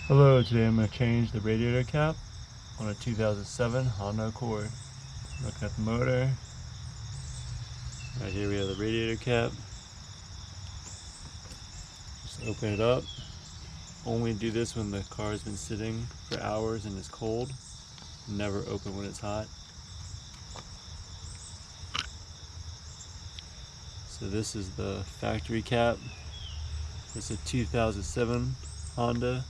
Hello, today I'm going to change the radiator cap on a 2007 Honda Accord. Looking at the motor. Right here we have the radiator cap. Just open it up. Only do this when the car has been sitting for hours and is cold. Never open when it's hot. So this is the factory cap. It's a 2007 Honda.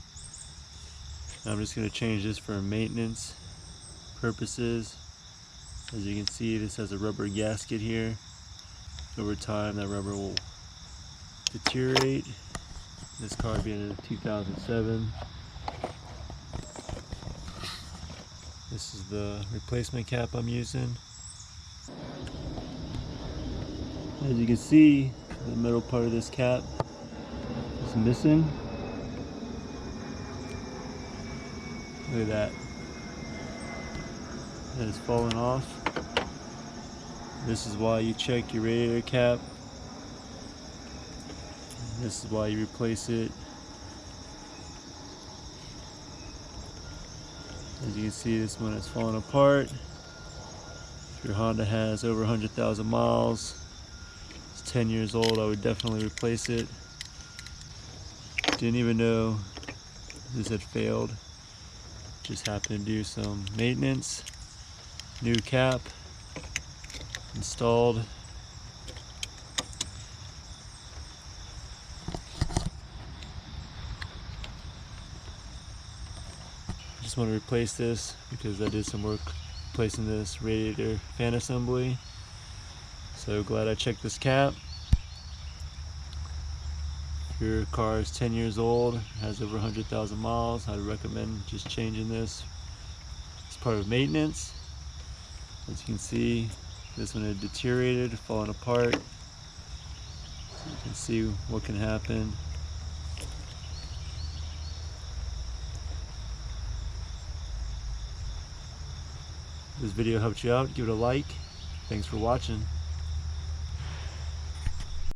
I'm just going to change this for maintenance purposes. As you can see, this has a rubber gasket here. Over time that rubber will deteriorate. This car being a 2007. This is the replacement cap I'm using. As you can see, the middle part of this cap is missing. Look at that. That is falling off. This is why you check your radiator cap. This is why you replace it. As you can see, this one is falling apart. If your Honda has over 100,000 miles, it's 10 years old, I would definitely replace it. Didn't even know this had failed. Just happened to do some maintenance. New cap installed. Just want to replace this because I did some work replacing this radiator fan assembly. So glad I checked this cap. If your car is 10 years old, has over 100,000 miles, I'd recommend just changing this as part of maintenance. As you can see, this one had deteriorated, fallen apart. So you can see what can happen. If this video helped you out, give it a like. Thanks for watching.